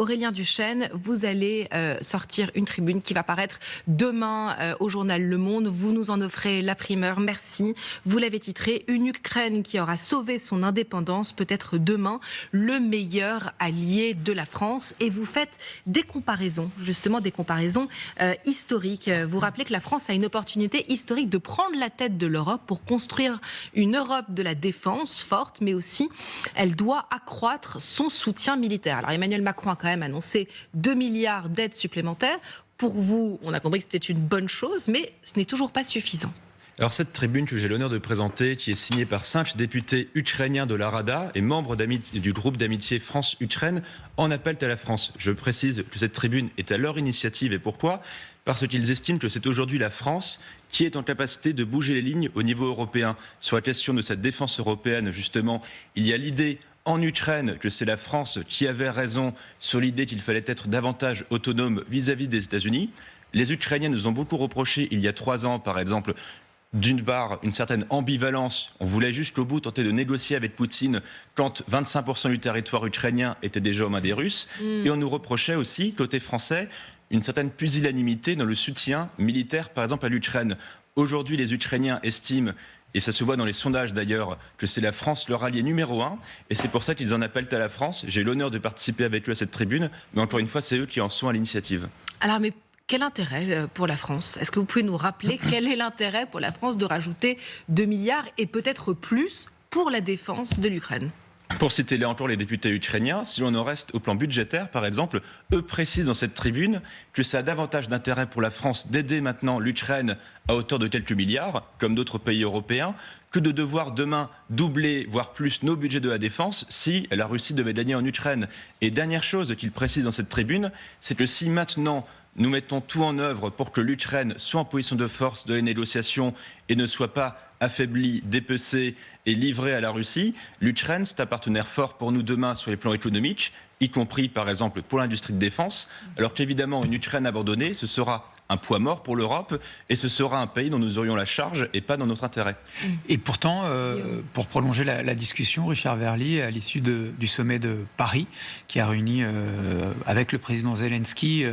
Aurélien Duchesne, vous allez sortir une tribune qui va paraître demain au journal Le Monde. Vous nous en offrez la primeur, merci. Vous l'avez titré « Une Ukraine qui aura sauvé son indépendance, peut-être demain le meilleur allié de la France ». Et vous faites des comparaisons, justement des comparaisons historiques. Vous rappelez que la France a une opportunité historique de prendre la tête de l'Europe pour construire une Europe de la défense forte, mais aussi elle doit accroître son soutien militaire. Alors Emmanuel Macron a quand même annoncé 2 milliards d'aides supplémentaires. Pour vous, on a compris que c'était une bonne chose, mais ce n'est toujours pas suffisant. Alors cette tribune que j'ai l'honneur de présenter, qui est signée par 5 députés ukrainiens de la Rada et membres du groupe d'amitié France-Ukraine, en appellent à la France. Je précise que cette tribune est à leur initiative. Et pourquoi ? Parce qu'ils estiment que c'est aujourd'hui la France qui est en capacité de bouger les lignes au niveau européen. Sur la question de cette défense européenne, justement, il y a l'idée en Ukraine que c'est la France qui avait raison sur l'idée qu'il fallait être davantage autonome vis-à-vis des États-Unis. Les Ukrainiens nous ont beaucoup reproché il y a 3 ans, par exemple, d'une part, une certaine ambivalence. On voulait jusqu'au bout tenter de négocier avec Poutine quand 25% du territoire ukrainien était déjà aux mains des Russes. Et on nous reprochait aussi, côté français, une certaine pusillanimité dans le soutien militaire, par exemple, à l'Ukraine. Aujourd'hui, les Ukrainiens estiment, et ça se voit dans les sondages d'ailleurs, que c'est la France leur allié numéro 1. Et c'est pour ça qu'ils en appellent à la France. J'ai l'honneur de participer avec eux à cette tribune. Mais encore une fois, c'est eux qui en sont à l'initiative. Alors, mais quel intérêt pour la France? Est-ce que vous pouvez nous rappeler quel est l'intérêt pour la France de rajouter 2 milliards et peut-être plus pour la défense de l'Ukraine? Pour citer là encore les députés ukrainiens, si l'on en reste au plan budgétaire, par exemple, eux précisent dans cette tribune que ça a davantage d'intérêt pour la France d'aider maintenant l'Ukraine à hauteur de quelques milliards, comme d'autres pays européens, que de devoir demain doubler, voire plus, nos budgets de la défense si la Russie devait gagner en Ukraine. Et dernière chose qu'ils précisent dans cette tribune, c'est que si maintenant nous mettons tout en œuvre pour que l'Ukraine soit en position de force de la négociation et ne soit pas affaiblie, dépecée et livrée à la Russie, l'Ukraine, c'est un partenaire fort pour nous demain sur les plans économiques, y compris par exemple pour l'industrie de défense, alors qu'évidemment une Ukraine abandonnée, ce sera un poids mort pour l'Europe et ce sera un pays dont nous aurions la charge et pas dans notre intérêt. Et pourtant, pour prolonger la discussion, Richard Verly, à l'issue du sommet de Paris, qui a réuni avec le président Zelensky,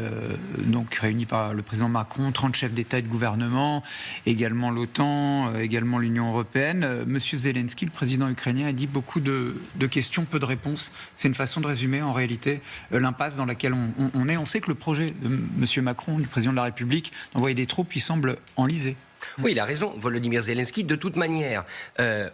donc réuni par le président Macron, 30 chefs d'État et de gouvernement, également l'OTAN, également l'Union européenne, Monsieur Zelensky, le président ukrainien, a dit beaucoup de questions, peu de réponses. C'est une façon de résumer en réalité l'impasse dans laquelle on est. On sait que le projet de Monsieur Macron, du président de la République, d'envoyer des troupes, il semble enlisé. Oui, il a raison, Volodymyr Zelensky. De toute manière,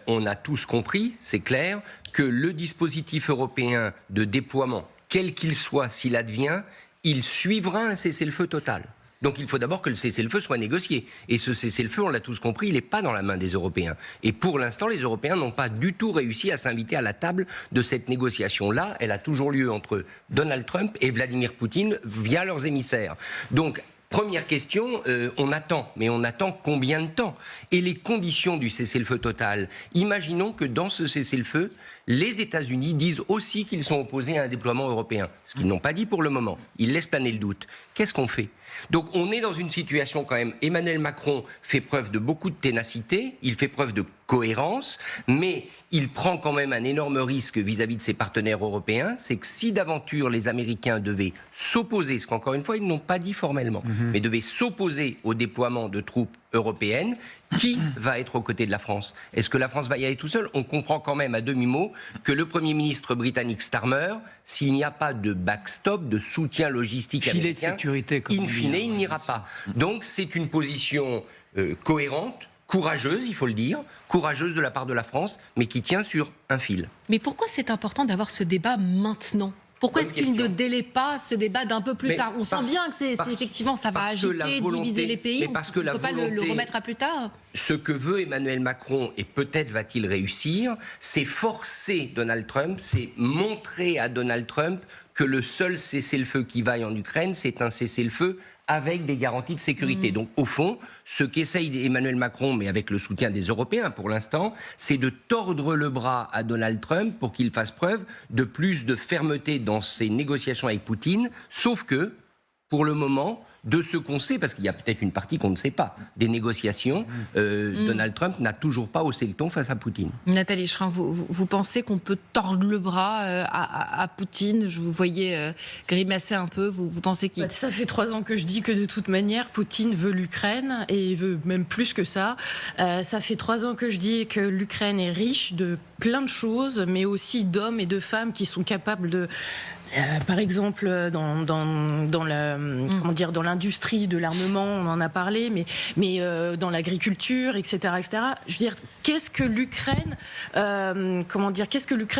on a tous compris, c'est clair, que le dispositif européen de déploiement, quel qu'il soit, s'il advient, il suivra un cessez-le-feu total. Donc il faut d'abord que le cessez-le-feu soit négocié. Et ce cessez-le-feu, on l'a tous compris, il n'est pas dans la main des Européens. Et pour l'instant, les Européens n'ont pas du tout réussi à s'inviter à la table de cette négociation-là. Elle a toujours lieu entre Donald Trump et Vladimir Poutine via leurs émissaires. Donc, première question, on attend, mais on attend combien de temps? Et les conditions du cessez-le-feu total? Imaginons que dans ce cessez-le-feu, les États-Unis disent aussi qu'ils sont opposés à un déploiement européen, ce qu'ils n'ont pas dit pour le moment. Ils laissent planer le doute. Qu'est-ce qu'on fait? Donc on est dans une situation quand même, Emmanuel Macron fait preuve de beaucoup de ténacité, il fait preuve de cohérence, mais il prend quand même un énorme risque vis-à-vis de ses partenaires européens, c'est que si d'aventure les Américains devaient s'opposer, ce qu'encore une fois ils n'ont pas dit formellement, mais devaient s'opposer au déploiement de troupes européennes, qui va être aux côtés de la France? Est-ce que la France va y aller tout seul? On comprend quand même à demi-mot que le Premier ministre britannique Starmer, s'il n'y a pas de backstop, de soutien logistique Filet américain, de sécurité, comme in fine, il n'ira pas. Donc c'est une position cohérente, courageuse, il faut le dire, courageuse de la part de la France, mais qui tient sur un fil. Mais pourquoi c'est important d'avoir ce débat maintenant? Pourquoi est-ce qu'il ne délaie pas ce débat d'un peu plus tard? On sent bien que effectivement ça va agiter, diviser les pays. On ne peut pas le remettre à plus tard. Ce que veut Emmanuel Macron, et peut-être va-t-il réussir, c'est forcer Donald Trump, c'est montrer à Donald Trump que le seul cessez-le-feu qui vaille en Ukraine, c'est un cessez-le-feu avec des garanties de sécurité. Donc au fond, ce qu'essaye Emmanuel Macron, mais avec le soutien des Européens pour l'instant, c'est de tordre le bras à Donald Trump pour qu'il fasse preuve de plus de fermeté dans ses négociations avec Poutine, sauf que pour le moment, de ce qu'on sait, parce qu'il y a peut-être une partie qu'on ne sait pas, des négociations, Donald Trump n'a toujours pas haussé le ton face à Poutine. Nathalie Schrin, vous pensez qu'on peut tordre le bras à Poutine? Je vous voyais grimacer un peu. Vous pensez qu'il... Ça fait 3 ans que je dis que de toute manière, Poutine veut l'Ukraine et il veut même plus que ça. Ça fait 3 ans que je dis que l'Ukraine est riche de plein de choses, mais aussi d'hommes et de femmes qui sont capables de... par exemple, dans l'industrie de l'armement, on en a parlé, mais dans l'agriculture, etc., etc. Je veux dire, qu'est-ce que l'Ukraine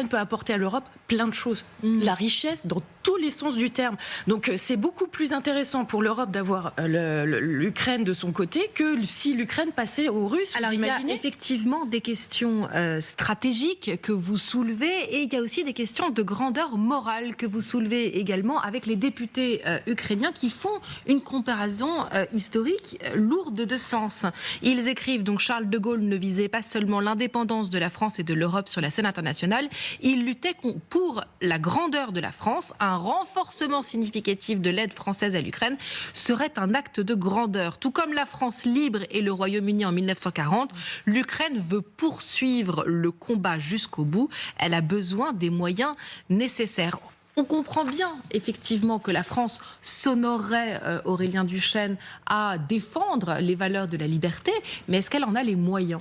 peut apporter à l'Europe? Plein de choses. La richesse dans tous les sens du terme. Donc, c'est beaucoup plus intéressant pour l'Europe d'avoir l'Ukraine de son côté que si l'Ukraine passait aux Russes. Alors, vous imaginez? il y a effectivement des questions stratégiques que vous soulevez et il y a aussi des questions de grandeur morale que vous soulevez également avec les députés ukrainiens qui font une comparaison historique lourde de sens. Ils écrivent donc Charles de Gaulle ne visait pas seulement l'indépendance de la France et de l'Europe sur la scène internationale, il luttait pour la grandeur de la France. Un renforcement significatif de l'aide française à l'Ukraine serait un acte de grandeur. Tout comme la France libre et le Royaume-Uni en 1940, l'Ukraine veut poursuivre le combat jusqu'au bout. Elle a besoin des moyens nécessaires. On comprend bien, effectivement, que la France s'honorerait, Aurélien Duchesne, à défendre les valeurs de la liberté, mais est-ce qu'elle en a les moyens?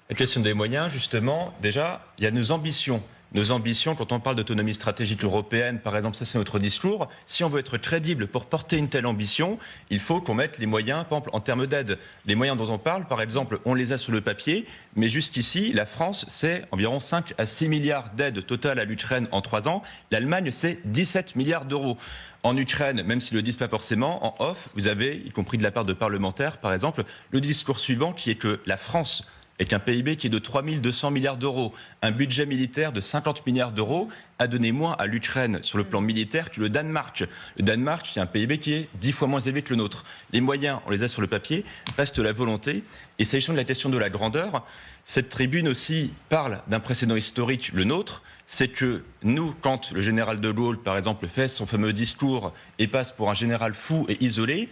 La question des moyens, justement, déjà, il y a nos ambitions. Nos ambitions, quand on parle d'autonomie stratégique européenne, par exemple, ça c'est notre discours. Si on veut être crédible pour porter une telle ambition, il faut qu'on mette les moyens, par exemple, en termes d'aide. Les moyens dont on parle, par exemple, on les a sur le papier, mais jusqu'ici, la France, c'est environ 5 à 6 milliards d'aides totales à l'Ukraine en 3 ans. L'Allemagne, c'est 17 milliards d'euros. En Ukraine, même s'ils ne le disent pas forcément, en off, vous avez, y compris de la part de parlementaires, par exemple, le discours suivant qui est que la France avec un PIB qui est de 3 200 milliards d'euros, un budget militaire de 50 milliards d'euros, a donné moins à l'Ukraine sur le plan militaire que le Danemark. Le Danemark, qui a un PIB qui est 10 fois moins élevé que le nôtre. Les moyens, on les a sur le papier, reste la volonté. Et s'agissant de la question de la grandeur, cette tribune aussi parle d'un précédent historique, le nôtre. C'est que nous, quand le général de Gaulle, par exemple, fait son fameux discours et passe pour un général fou et isolé,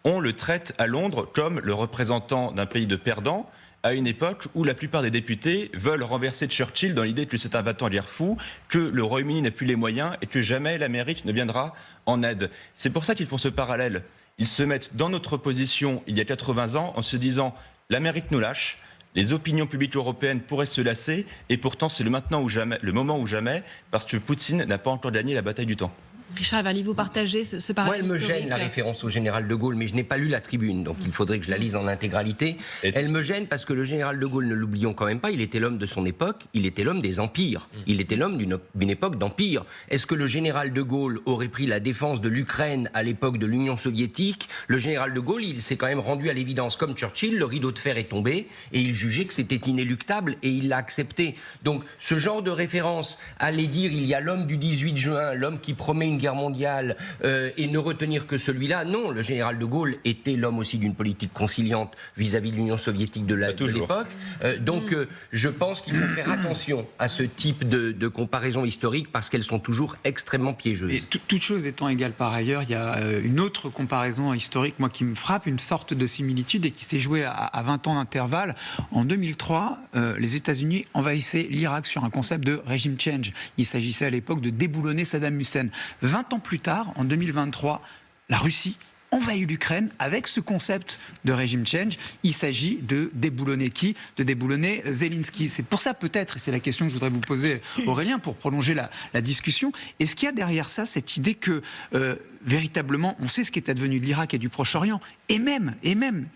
on le traite à Londres comme le représentant d'un pays de perdants, à une époque où la plupart des députés veulent renverser Churchill dans l'idée que c'est un va-t-en guerre fou, que le Royaume-Uni n'a plus les moyens et que jamais l'Amérique ne viendra en aide. C'est pour ça qu'ils font ce parallèle. Ils se mettent dans notre position il y a 80 ans en se disant « l'Amérique nous lâche ». Les opinions publiques européennes pourraient se lasser et pourtant c'est le moment ou jamais parce que Poutine n'a pas encore gagné la bataille du temps. Richard Verly, vous partagez ce parallèle Moi, elle me historique. gêne la référence au général de Gaulle, mais je n'ai pas lu la tribune, donc il faudrait que je la lise en intégralité. Elle me gêne parce que le général de Gaulle, ne l'oublions quand même pas, il était l'homme de son époque, il était l'homme des empires, il était l'homme d'une époque d'empire. Est-ce que le général de Gaulle aurait pris la défense de l'Ukraine à l'époque de l'Union soviétique? Le général de Gaulle, il s'est quand même rendu à l'évidence, comme Churchill, le rideau de fer est tombé et il jugeait que c'était inéluctable et il l'a accepté. Donc ce genre de référence, aller dire il y a l'homme du 18 juin, l'homme qui promet une guerre mondiale, et ne retenir que celui-là. Non, le général de Gaulle était l'homme aussi d'une politique conciliante vis-à-vis de l'Union soviétique de l'époque. Donc je pense qu'il faut faire attention à ce type de comparaison historique parce qu'elles sont toujours extrêmement piégeuses. Et toute chose étant égale par ailleurs, il y a une autre comparaison historique, moi, qui me frappe, une sorte de similitude et qui s'est jouée à 20 ans d'intervalle. En 2003, les États-Unis envahissaient l'Irak sur un concept de regime change. Il s'agissait à l'époque de déboulonner Saddam Hussein. 20 ans plus tard, en 2023, la Russie envahit l'Ukraine avec ce concept de régime change. Il s'agit de déboulonner qui? De déboulonner Zelensky. C'est pour ça peut-être, et c'est la question que je voudrais vous poser, Aurélien, pour prolonger la discussion, est-ce qu'il y a derrière ça cette idée que véritablement, on sait ce qui est advenu de l'Irak et du Proche-Orient, et même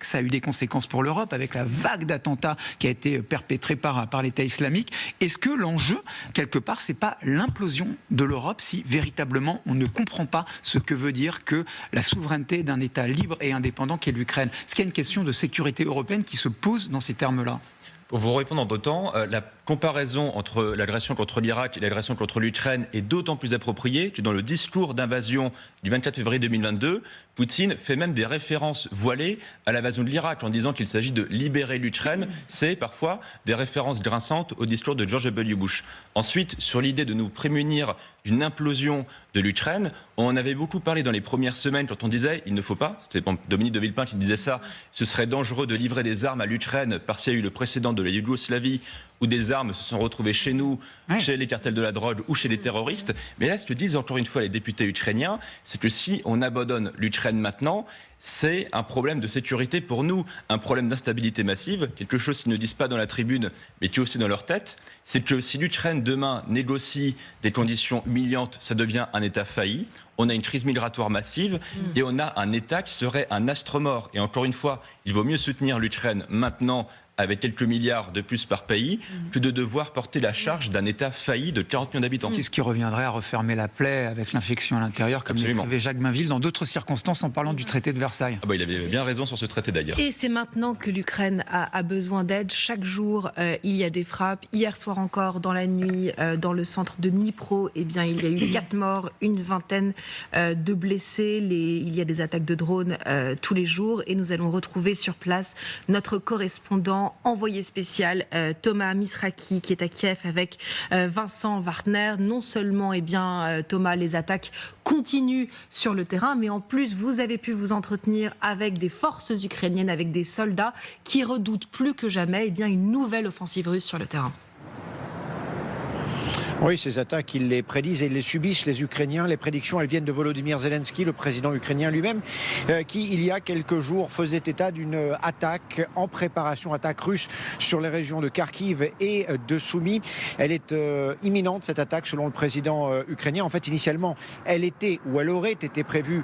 que ça a eu des conséquences pour l'Europe avec la vague d'attentats qui a été perpétrée par l'État islamique. Est-ce que l'enjeu, quelque part, c'est pas l'implosion de l'Europe si véritablement on ne comprend pas ce que veut dire que la souveraineté d'un État libre et indépendant qu'est l'Ukraine? Est-ce qu'il y a une question de sécurité européenne qui se pose dans ces termes-là? Pour vous répondre en deux temps, la comparaison entre l'agression contre l'Irak et l'agression contre l'Ukraine est d'autant plus appropriée que dans le discours d'invasion du 24 février 2022, Poutine fait même des références voilées à l'invasion de l'Irak en disant qu'il s'agit de libérer l'Ukraine. C'est parfois des références grinçantes au discours de George W. Bush. Ensuite, sur l'idée de nous prémunir d'une implosion de l'Ukraine. On en avait beaucoup parlé dans les premières semaines quand on disait il ne faut pas, c'était Dominique de Villepin qui disait ça, ce serait dangereux de livrer des armes à l'Ukraine parce qu'il y a eu le précédent de la Yougoslavie où des armes se sont retrouvées chez nous, chez les cartels de la drogue ou chez les terroristes. Mais là, ce que disent encore une fois les députés ukrainiens, c'est que si on abandonne l'Ukraine maintenant, c'est un problème de sécurité pour nous, un problème d'instabilité massive, quelque chose qu'ils ne disent pas dans la tribune, mais qui est aussi dans leur tête, c'est que si l'Ukraine demain négocie des conditions humiliantes, ça devient un État failli, on a une crise migratoire massive et on a un État qui serait un astre mort. Et encore une fois, il vaut mieux soutenir l'Ukraine maintenant avec quelques milliards de plus par pays, que de devoir porter la charge d'un État failli de 40 millions d'habitants. C'est ce qui reviendrait à refermer la plaie avec l'infection à l'intérieur, comme l'écrivait Jacques Mainville dans d'autres circonstances en parlant du traité de Versailles. Ah bah, il avait bien raison sur ce traité d'ailleurs. Et c'est maintenant que l'Ukraine a besoin d'aide. Chaque jour, il y a des frappes. Hier soir encore, dans la nuit, dans le centre de Dnipro, eh bien, il y a eu 4 morts, une vingtaine de blessés. Il y a des attaques de drones tous les jours. Et nous allons retrouver sur place notre correspondant envoyé spécial Thomas Misraki qui est à Kiev avec Vincent Wartner. Non seulement Thomas, les attaques continuent sur le terrain, mais en plus vous avez pu vous entretenir avec des forces ukrainiennes, avec des soldats qui redoutent plus que jamais une nouvelle offensive russe sur le terrain. Oui, ces attaques, ils les prédisent et ils les subissent, les Ukrainiens. Les prédictions, elles viennent de Volodymyr Zelensky, le président ukrainien lui-même, qui, il y a quelques jours, faisait état d'une attaque en préparation, attaque russe sur les régions de Kharkiv et de Soumy. Elle est imminente, cette attaque, selon le président ukrainien. En fait, initialement, elle aurait été prévue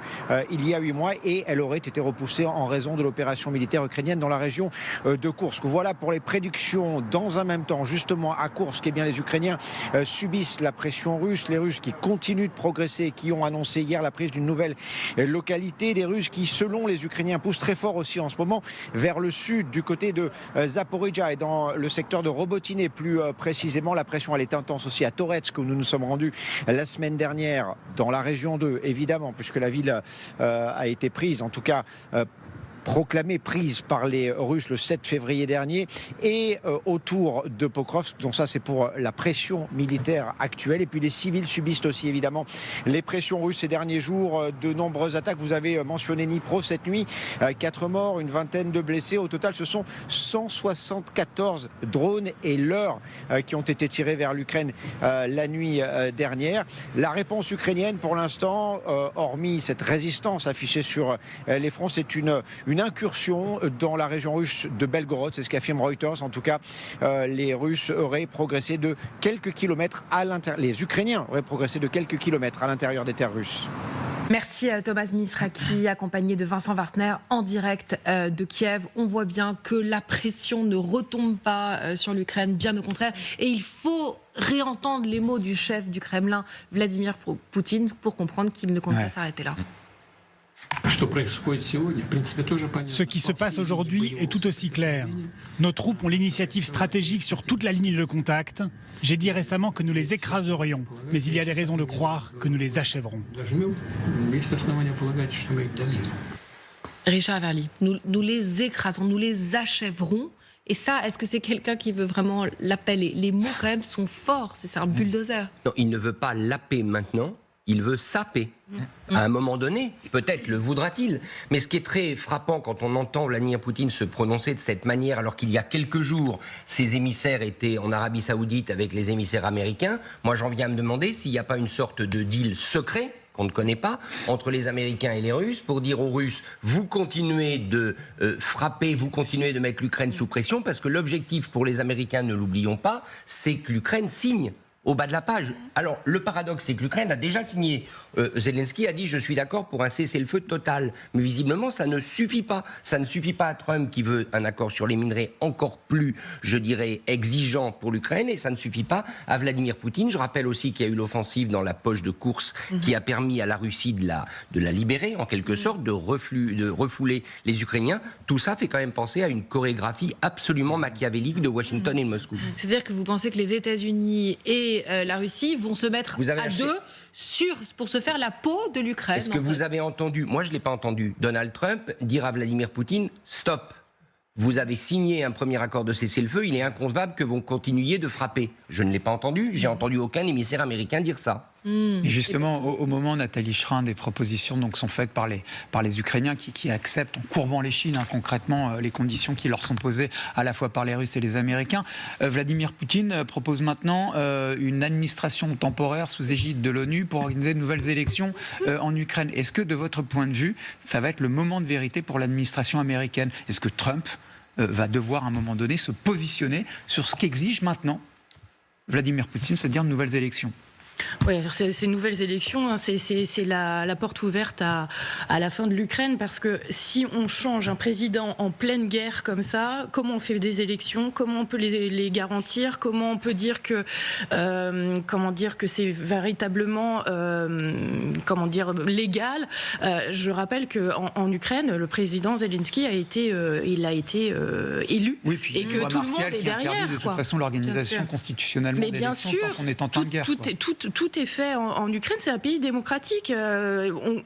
il y a 8 mois et elle aurait été repoussée en raison de l'opération militaire ukrainienne dans la région de Koursk. Voilà pour les prédictions. Dans un même temps, justement, à Koursk, les Ukrainiens subissent la pression russe, les Russes qui continuent de progresser, qui ont annoncé hier la prise d'une nouvelle localité, des Russes qui, selon les Ukrainiens, poussent très fort aussi en ce moment vers le sud, du côté de Zaporizhzhia et dans le secteur de Robotyne plus précisément. La pression, elle est intense aussi à Toretsk, où nous nous sommes rendus la semaine dernière, dans la région 2, évidemment, puisque la ville a été prise, en tout cas proclamée prise par les Russes le 7 février dernier, et autour de Pokrovsk. Donc ça, c'est pour la pression militaire actuelle. Et puis les civils subissent aussi évidemment les pressions russes ces derniers jours. De nombreuses attaques. Vous avez mentionné Dnipro cette nuit. 4 morts, une vingtaine de blessés. Au total, ce sont 174 drones et leurres qui ont été tirés vers l'Ukraine la nuit dernière. La réponse ukrainienne, pour l'instant, hormis cette résistance affichée sur les fronts, c'est une incursion dans la région russe de Belgorod. C'est ce qu'affirme Reuters. En tout cas, les Russes auraient progressé de quelques kilomètres à l'intérieur. Les Ukrainiens auraient progressé de quelques kilomètres à l'intérieur des terres russes. Merci à Thomas Misraki, accompagné de Vincent Wartner en direct de Kiev. On voit bien que la pression ne retombe pas sur l'Ukraine, bien au contraire. Et il faut réentendre les mots du chef du Kremlin, Vladimir Poutine, pour comprendre qu'il ne compte pas s'arrêter là. Ce qui se passe aujourd'hui est tout aussi clair. Nos troupes ont l'initiative stratégique sur toute la ligne de contact. J'ai dit récemment que nous les écraserions, mais il y a des raisons de croire que nous les achèverons. Richard Verly, nous les écrasons, nous les achèverons. Et ça, est-ce que c'est quelqu'un qui veut vraiment l'appeler? Les mots, quand même, sont forts. C'est un bulldozer. Non, il ne veut pas laper maintenant. Il veut saper. À un moment donné, peut-être le voudra-t-il. Mais ce qui est très frappant quand on entend Vladimir Poutine se prononcer de cette manière, alors qu'il y a quelques jours, ses émissaires étaient en Arabie Saoudite avec les émissaires américains, moi j'en viens à me demander s'il n'y a pas une sorte de deal secret qu'on ne connaît pas, entre les Américains et les Russes, pour dire aux Russes, vous continuez de frapper, vous continuez de mettre l'Ukraine sous pression, parce que l'objectif pour les Américains, ne l'oublions pas, c'est que l'Ukraine signe au bas de la page. Alors, le paradoxe, c'est que l'Ukraine a déjà signé. Zelensky a dit « je suis d'accord pour un cessez-le-feu total ». Mais visiblement, ça ne suffit pas. Ça ne suffit pas à Trump qui veut un accord sur les minerais encore plus, je dirais, exigeant pour l'Ukraine. Et ça ne suffit pas à Vladimir Poutine. Je rappelle aussi qu'il y a eu l'offensive dans la poche de Koursk qui a permis à la Russie de la libérer, en quelque sorte, de refouler les Ukrainiens. Tout ça fait quand même penser à une chorégraphie absolument machiavélique de Washington et de Moscou. C'est-à-dire que vous pensez que les États-Unis et la Russie vont se mettre à deux pour se faire la peau de l'Ukraine. Est-ce que vous avez entendu, moi je ne l'ai pas entendu, Donald Trump dire à Vladimir Poutine « Stop ». Vous avez signé un premier accord de cessez-le-feu, il est inconcevable que vous continuiez de frapper. Je ne l'ai pas entendu, j'ai entendu aucun émissaire américain dire ça. Et justement, au moment, Nathalie Schrin, des propositions donc, sont faites par les Ukrainiens qui acceptent en courbant les chines concrètement les conditions qui leur sont posées à la fois par les Russes et les Américains. Vladimir Poutine propose maintenant une administration temporaire sous égide de l'ONU pour organiser de nouvelles élections en Ukraine. Est-ce que de votre point de vue, ça va être le moment de vérité pour l'administration américaine? Est-ce que Trump va devoir à un moment donné se positionner sur ce qu'exige maintenant Vladimir Poutine, c'est-à-dire de nouvelles élections? Oui, ces nouvelles élections, c'est la porte ouverte à la fin de l'Ukraine, parce que si on change un président en pleine guerre comme ça, comment on fait des élections, comment on peut les garantir, comment on peut dire que c'est véritablement légal. Je rappelle qu'en Ukraine, le président Zelensky a été élu, oui, puis et que tout le monde est derrière. De toute façon, l'organisation constitutionnellement mais bien sûr, quand on est en temps de guerre. Tout est fait en Ukraine, c'est un pays démocratique.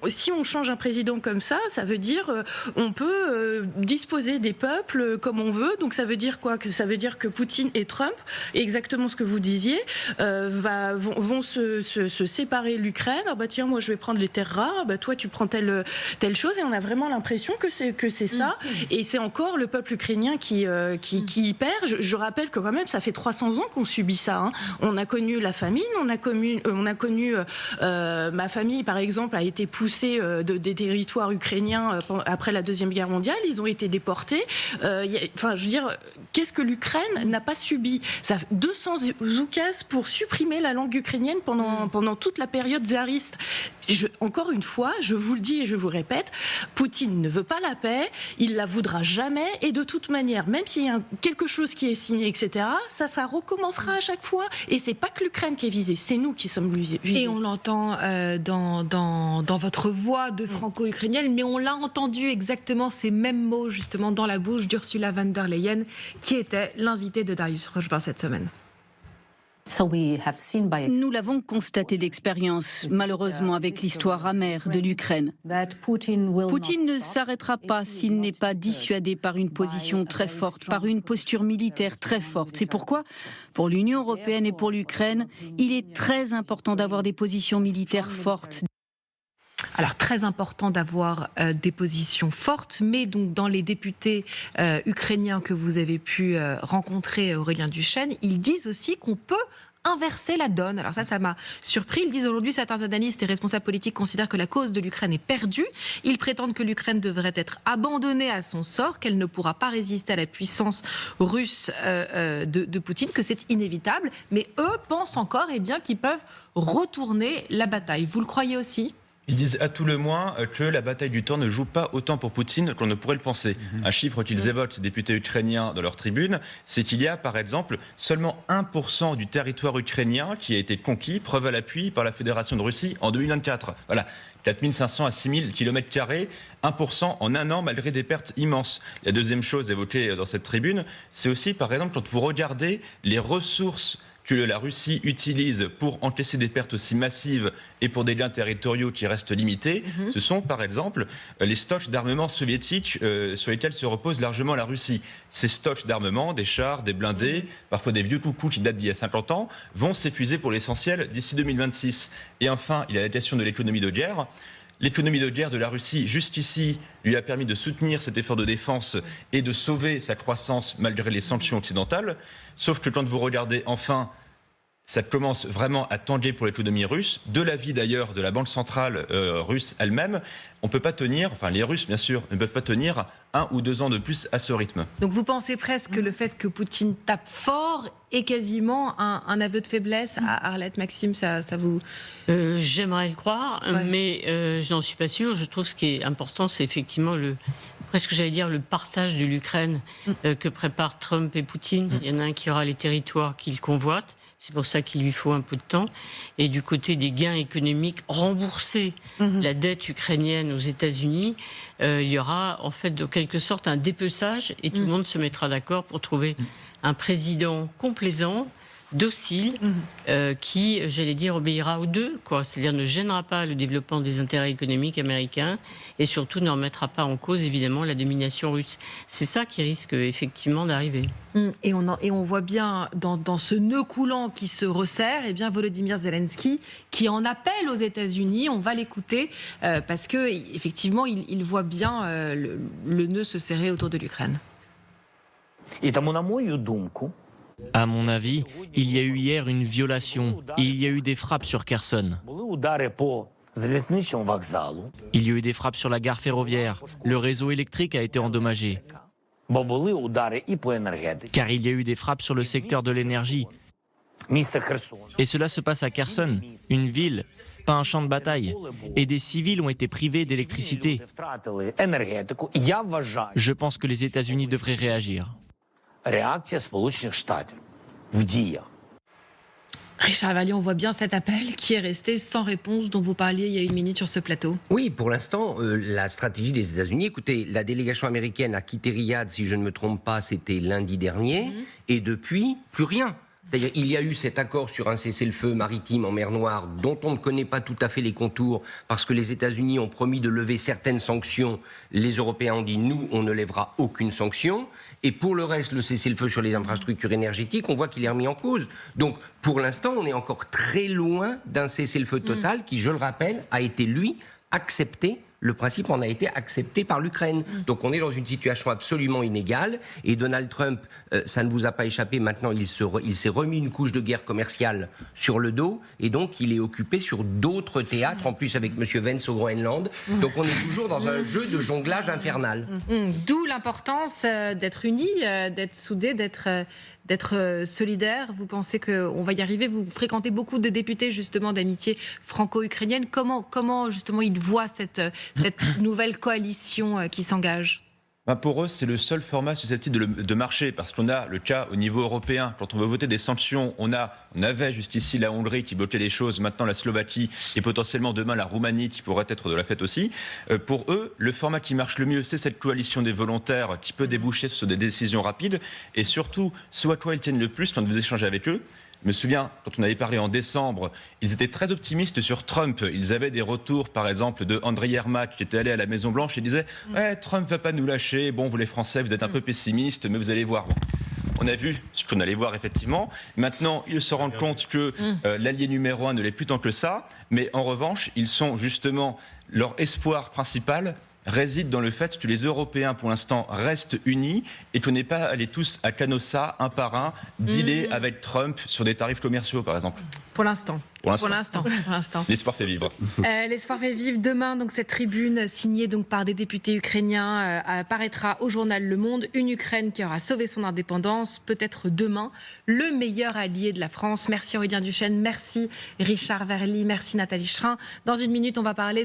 Si on change un président comme ça veut dire on peut disposer des peuples comme on veut. Donc ça veut dire quoi? Ça veut dire que Poutine et Trump, exactement ce que vous disiez, vont se séparer l'Ukraine. Ah bah tiens, moi je vais prendre les terres rares, ah bah toi tu prends telle chose, et on a vraiment l'impression que c'est ça. Et c'est encore le peuple ukrainien qui y perd. Je rappelle que quand même ça fait 300 ans qu'on subit ça. Hein. On a connu la famine, on a connu ma famille, par exemple, a été poussée des territoires ukrainiens après la Deuxième Guerre mondiale. Ils ont été déportés. Je veux dire, qu'est-ce que l'Ukraine n'a pas subi? Ça 200 oukases pour supprimer la langue ukrainienne pendant toute la période tsariste. Encore une fois, je vous le dis et je vous le répète, Poutine ne veut pas la paix, il la voudra jamais, et de toute manière, même s'il y a quelque chose qui est signé, etc., ça recommencera à chaque fois. Et c'est pas que l'Ukraine qui est visée, c'est nous qui sommes visés. Et on l'entend dans votre voix de franco-ukrainienne, mais on l'a entendu exactement ces mêmes mots justement dans la bouche d'Ursula von der Leyen, qui était l'invitée de Darius Rochebin cette semaine. Nous l'avons constaté d'expérience, malheureusement avec l'histoire amère de l'Ukraine. Poutine ne s'arrêtera pas s'il n'est pas dissuadé par une position très forte, par une posture militaire très forte. C'est pourquoi, pour l'Union européenne et pour l'Ukraine, il est très important d'avoir des positions militaires fortes. Alors, très important d'avoir des positions fortes, mais donc dans les députés ukrainiens que vous avez pu rencontrer, Aurélien Duchesne, ils disent aussi qu'on peut inverser la donne. Alors ça m'a surpris. Ils disent aujourd'hui, certains analystes et responsables politiques considèrent que la cause de l'Ukraine est perdue. Ils prétendent que l'Ukraine devrait être abandonnée à son sort, qu'elle ne pourra pas résister à la puissance russe de Poutine, que c'est inévitable. Mais eux pensent encore qu'ils peuvent retourner la bataille. Vous le croyez aussi ? Ils disent à tout le moins que la bataille du temps ne joue pas autant pour Poutine qu'on ne pourrait le penser. Un chiffre qu'ils évoquent, ces députés ukrainiens, dans leur tribune, c'est qu'il y a, par exemple, seulement 1% du territoire ukrainien qui a été conquis, preuve à l'appui, par la Fédération de Russie en 2024. Voilà, 4500 à 6000 km², 1% en un an, malgré des pertes immenses. La deuxième chose évoquée dans cette tribune, c'est aussi, par exemple, quand vous regardez les ressources que la Russie utilise pour encaisser des pertes aussi massives et pour des gains territoriaux qui restent limités, ce sont par exemple les stocks d'armement soviétiques sur lesquels se repose largement la Russie. Ces stocks d'armement, des chars, des blindés, parfois des vieux coucous qui datent d'il y a 50 ans, vont s'épuiser pour l'essentiel d'ici 2026. Et enfin, il y a la question de l'économie de guerre. L'économie de guerre de la Russie, jusqu'ici, lui a permis de soutenir cet effort de défense et de sauver sa croissance malgré les sanctions occidentales. Sauf que quand vous regardez enfin, ça commence vraiment à tanguer pour l'économie russe, de l'avis d'ailleurs de la Banque centrale russe elle-même. On ne peut pas tenir, enfin les Russes bien sûr, ne peuvent pas tenir 1 ou 2 ans de plus à ce rythme. Donc vous pensez presque que le fait que Poutine tape fort est quasiment un aveu de faiblesse? Arlette, Maxime, ça vous... J'aimerais le croire, mais je n'en suis pas sûre. Je trouve ce qui est important, c'est effectivement presque j'allais dire le partage de l'Ukraine que préparent Trump et Poutine. Il y en a un qui aura les territoires qu'il convoite. C'est pour ça qu'il lui faut un peu de temps. Et du côté des gains économiques, rembourser la dette ukrainienne aux États-Unis, il y aura en fait de quelque sorte un dépeçage et tout le monde se mettra d'accord pour trouver un président complaisant, docile, qui, j'allais dire, obéira aux deux, quoi. C'est-à-dire ne gênera pas le développement des intérêts économiques américains et surtout ne remettra pas en cause, évidemment, la domination russe. C'est ça qui risque effectivement d'arriver. Et on voit bien dans ce nœud coulant qui se resserre, eh bien Volodymyr Zelensky qui en appelle aux États-Unis. On va l'écouter parce que effectivement il voit bien le nœud se serrer autour de l'Ukraine. À mon avis, il y a eu hier une violation et il y a eu des frappes sur Kherson. Il y a eu des frappes sur la gare ferroviaire. Le réseau électrique a été endommagé. Car il y a eu des frappes sur le secteur de l'énergie. Et cela se passe à Kherson, une ville, pas un champ de bataille. Et des civils ont été privés d'électricité. Je pense que les États-Unis devraient réagir. Richard Verly, on voit bien cet appel qui est resté sans réponse dont vous parliez il y a une minute sur ce plateau. Oui, pour l'instant, la stratégie des États-Unis, écoutez, la délégation américaine a quitté Riyad, si je ne me trompe pas, c'était lundi dernier, et depuis, plus rien. C'est-à-dire il y a eu cet accord sur un cessez-le-feu maritime en mer Noire dont on ne connaît pas tout à fait les contours parce que les États-Unis ont promis de lever certaines sanctions. Les Européens ont dit nous, on ne lèvera aucune sanction. Et pour le reste, le cessez-le-feu sur les infrastructures énergétiques, on voit qu'il est remis en cause. Donc pour l'instant, on est encore très loin d'un cessez-le-feu total qui, je le rappelle, a été, lui, accepté. Le principe en a été accepté par l'Ukraine. Donc on est dans une situation absolument inégale. Et Donald Trump, ça ne vous a pas échappé, maintenant il s'est remis une couche de guerre commerciale sur le dos. Et donc il est occupé sur d'autres théâtres, en plus avec M. Vance au Groenland. Donc on est toujours dans un jeu de jonglage infernal. D'où l'importance d'être unis, d'être soudés, d'être solidaire. Vous pensez qu'on va y arriver? Vous fréquentez beaucoup de députés justement d'amitié franco-ukrainienne. Comment justement ils voient cette nouvelle coalition qui s'engage? Pour eux, c'est le seul format susceptible de marcher, parce qu'on a le cas au niveau européen. Quand on veut voter des sanctions, on avait jusqu'ici la Hongrie qui bloquait les choses, maintenant la Slovaquie et potentiellement demain la Roumanie qui pourrait être de la fête aussi. Pour eux, le format qui marche le mieux, c'est cette coalition des volontaires qui peut déboucher sur des décisions rapides. Et surtout, ce à quoi ils tiennent le plus quand vous échangez avec eux. Je me souviens, quand on avait parlé en décembre, ils étaient très optimistes sur Trump. Ils avaient des retours, par exemple, de Andriy Yermak, qui était allé à la Maison-Blanche et disait « Trump va pas nous lâcher. Bon, vous les Français, vous êtes un peu pessimistes, mais vous allez voir. » On a vu ce qu'on allait voir, effectivement. Maintenant, ils se rendent compte que l'allié numéro 1 ne l'est plus tant que ça. Mais en revanche, ils sont justement leur espoir principal réside dans le fait que les Européens, pour l'instant, restent unis et qu'on n'est pas allés tous à Canossa, un par un, dealer avec Trump sur des tarifs commerciaux, par exemple. Pour l'instant. Pour l'instant. L'espoir fait vivre. L'espoir fait vivre. Demain, donc, cette tribune signée donc, par des députés ukrainiens apparaîtra au journal Le Monde. Une Ukraine qui aura sauvé son indépendance, peut-être demain, le meilleur allié de la France. Merci Aurélien Duchesne, merci Richard Verly, merci Nathalie Schrin. Dans une minute, on va parler